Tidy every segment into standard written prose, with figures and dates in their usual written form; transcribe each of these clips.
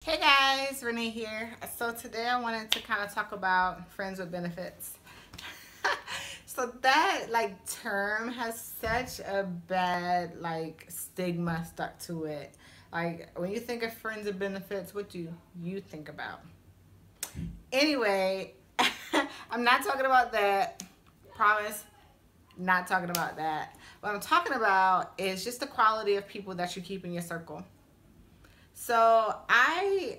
Hey guys, Renee here. So today I wanted to kind of talk about friends with benefits. So that term has such a bad stigma stuck to it. Like when you think of friends with benefits, what do you think about? Anyway, I'm not talking about that. Promise, not talking about that. What I'm talking about is just the quality of people that you keep in your circle. So I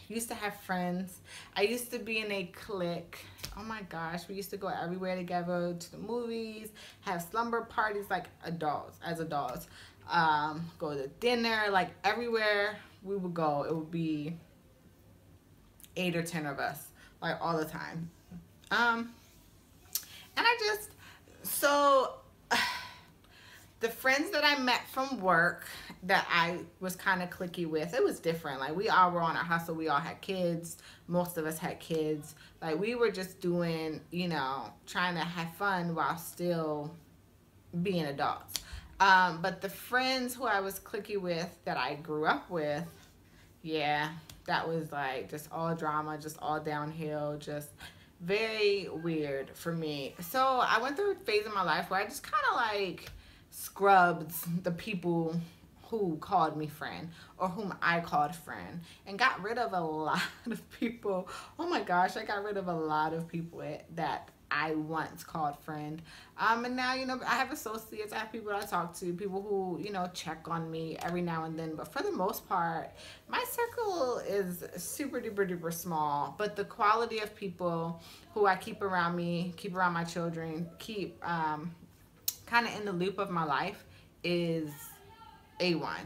used to have friends. I used to be in a clique. Oh my gosh, we used to go everywhere together, to the movies, have slumber parties like adults, as adults. Go to dinner, like everywhere we would go, it would be 8 or 10 of us, like all the time. Um, and I just so the friends that I met from work that I was kind of clicky with, it was different. Like we all were on a hustle. We all had kids. Most of us had kids. Like we were just doing, trying to have fun while still being adults. But the friends who I was clicky with that I grew up with, yeah, that was like just all drama, just all downhill, just very weird for me. So I went through a phase in my life where I just kind of scrubbed the people who called me friend or whom I called friend and got rid of a lot of people. Oh my gosh, I got rid of a lot of people that I once called friend. And now, I have associates, I have people I talk to, people who, check on me every now and then. But for the most part, my circle is super duper duper small. But the quality of people who I keep around me, keep around my children, keep kind of in the loop of my life is A1.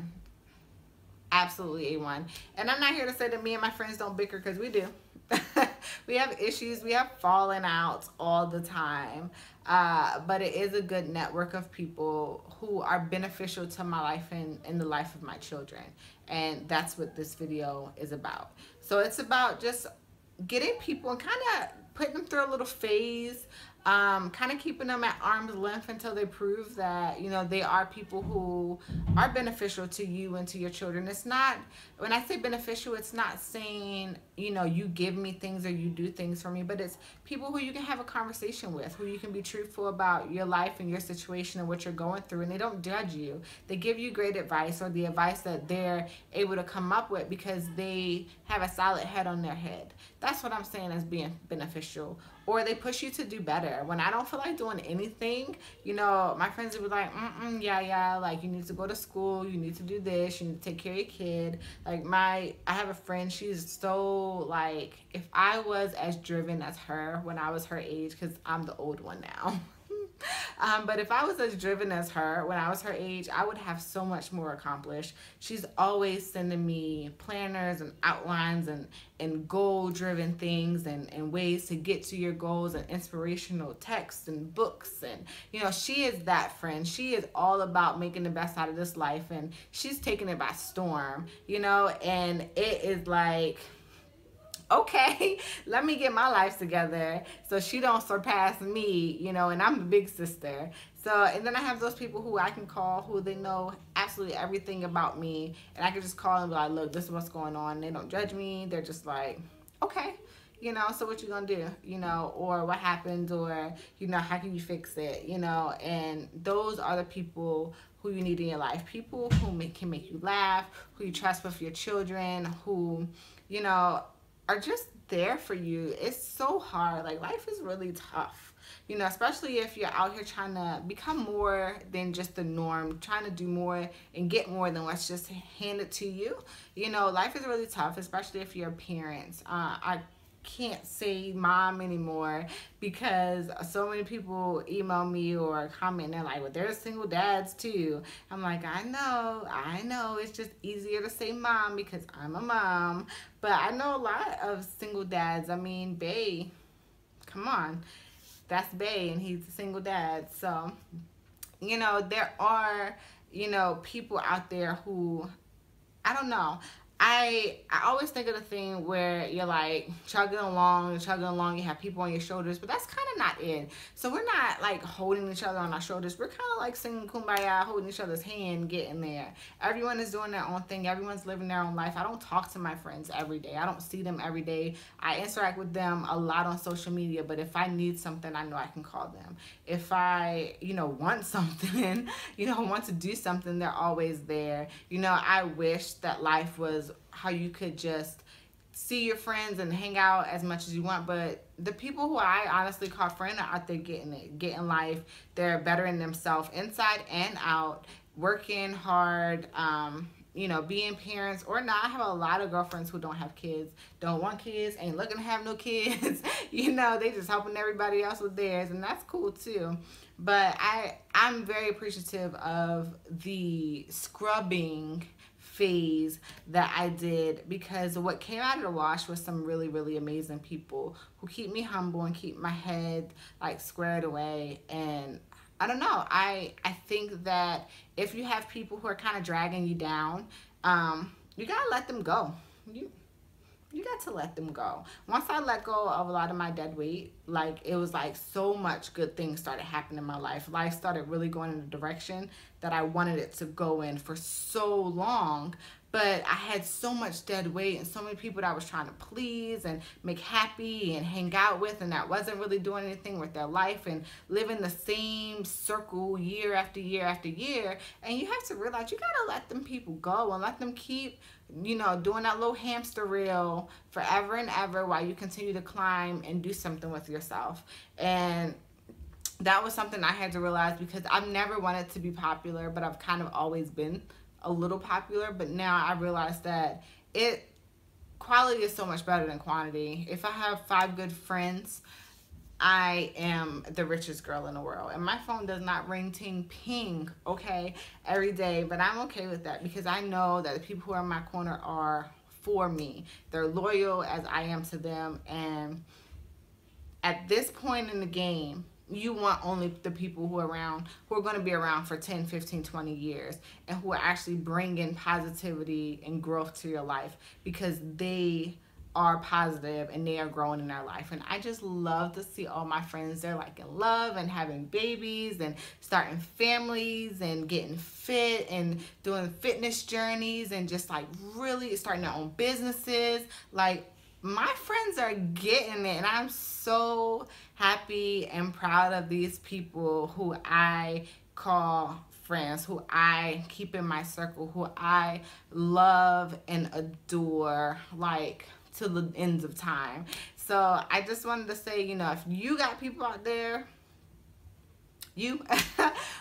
Absolutely A1. And I'm not here to say that me and my friends don't bicker, because we do. We have issues, we have falling outs all the time. But it is a good network of people who are beneficial to my life and in the life of my children. And that's what this video is about. So it's about just getting people and kind of putting them through a little phase, kind of keeping them at arm's length until they prove that, they are people who are beneficial to you and to your children. It's not, when I say beneficial, it's not saying, you give me things or you do things for me, but it's people who you can have a conversation with, who you can be truthful about your life and your situation and what you're going through, and they don't judge you. They give you great advice, or the advice that they're able to come up with because they have a solid head on their head. That's what I'm saying as being beneficial. Or they push you to do better. When I don't feel like doing anything, my friends would be like, yeah, like you need to go to school, you need to do this, you need to take care of your kid. I have a friend, she's so like, if I was as driven as her when I was her age, because I'm the old one now. But if I was as driven as her when I was her age, I would have so much more accomplished. She's always sending me planners and outlines and goal-driven things and ways to get to your goals and inspirational texts and books. And, she is that friend. She is all about making the best out of this life, and she's taking it by storm, and it is like, okay, let me get my life together so she don't surpass me, and I'm the big sister. So, and then I have those people who I can call, who they know absolutely everything about me, and I can just call and be like, look, this is what's going on. They don't judge me. They're just like, okay, so what you gonna do, or what happened, or, how can you fix it, and those are the people who you need in your life. People who can make you laugh, who you trust with your children, who, are just there for you. It's so hard. Like, life is really tough, especially if you're out here trying to become more than just the norm, trying to do more and get more than what's just handed to you. Life is really tough, especially if you're parents. I can't say mom anymore because so many people email me or comment, they're like, well, there's single dads too. I'm like, I know, it's just easier to say mom because I'm a mom. But I know a lot of single dads. I mean, Bay, come on, that's Bay and he's a single dad. So, there are, people out there who, I don't know. I always think of the thing where you're like chugging along, you have people on your shoulders, but that's kind of not it. So we're not like holding each other on our shoulders. We're kind of like singing Kumbaya, holding each other's hand, getting there. Everyone is doing their own thing. Everyone's living their own life. I don't talk to my friends every day. I don't see them every day. I interact with them a lot on social media, but if I need something, I know I can call them. If I, want something, want to do something, they're always there. I wish that life was how you could just see your friends and hang out as much as you want, but the people who I honestly call friends are out there getting it, getting life. They're bettering themselves inside and out, working hard, being parents or not. I have a lot of girlfriends who don't have kids, don't want kids, ain't looking to have no kids. They just helping everybody else with theirs, and that's cool too. But I'm very appreciative of the scrubbing phase that I did, because what came out of the wash was some really, really amazing people who keep me humble and keep my head like squared away. And I don't know, I think that if you have people who are kind of dragging you down, you gotta let them go. You got to let them go. Once I let go of a lot of my dead weight, like it was like so much good things started happening in my life. Life started really going in the direction that I wanted it to go in for so long. But I had so much dead weight and so many people that I was trying to please and make happy and hang out with, and that wasn't really doing anything with their life and living the same circle year after year after year. And you have to realize you gotta let them people go and let them keep doing that little hamster wheel forever and ever while you continue to climb and do something with yourself. And that was something I had to realize, because I've never wanted to be popular, but I've kind of always been a little popular. But now I realize that quality is so much better than quantity. If I have 5 good friends, I am the richest girl in the world. And my phone does not ring ting ping, okay, every day. But I'm okay with that, because I know that the people who are in my corner are for me. They're loyal as I am to them. And at this point in the game, you want only the people who are going to be around for 10, 15, 20 years, and who are actually bringing positivity and growth to your life, because they are positive and they are growing in their life. And I just love to see all my friends, they're like in love and having babies and starting families and getting fit and doing fitness journeys and just like really starting their own businesses. Like, my friends are getting it, and I'm so happy and proud of these people who I call friends, who I keep in my circle, who I love and adore, like, to the ends of time. So I just wanted to say, if you got people out there,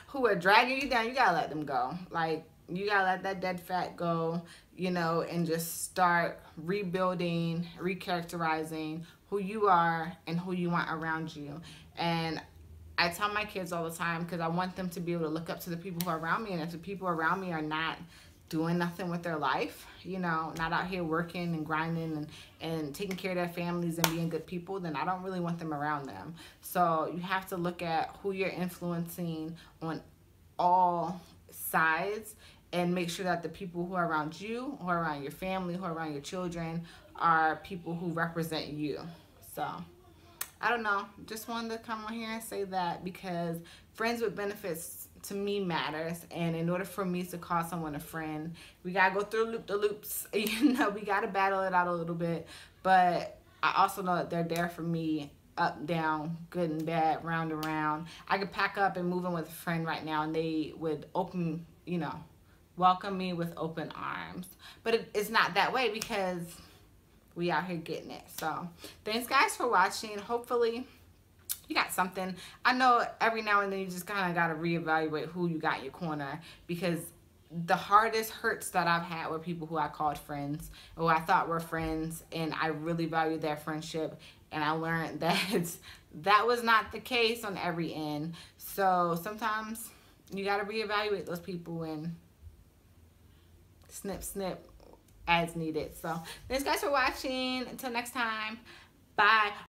who are dragging you down, you gotta let them go. Like, you gotta let that dead fat go, and just start rebuilding, recharacterizing who you are and who you want around you. And I tell my kids all the time, because I want them to be able to look up to the people who are around me. And if the people around me are not doing nothing with their life, not out here working and grinding and taking care of their families and being good people, then I don't really want them around them. So you have to look at who you're influencing on all sides, and make sure that the people who are around you, who are around your family, who are around your children, are people who represent you. So I don't know, just wanted to come on here and say that, because friends with benefits to me matters. And in order for me to call someone a friend, we gotta go through the loops. We gotta battle it out a little bit. But I also know that they're there for me, up, down, good and bad, round and round. I could pack up and move in with a friend right now, and they would welcome me with open arms. But it's not that way, because we out here getting it. So thanks guys for watching. Hopefully you got something. I know every now and then you just kind of got to reevaluate who you got in your corner, because the hardest hurts that I've had were people who I called friends, who I thought were friends, and I really valued their friendship. And I learned that that was not the case on every end. So sometimes you got to reevaluate those people and snip, snip as needed. So thanks guys for watching. Until next time, bye.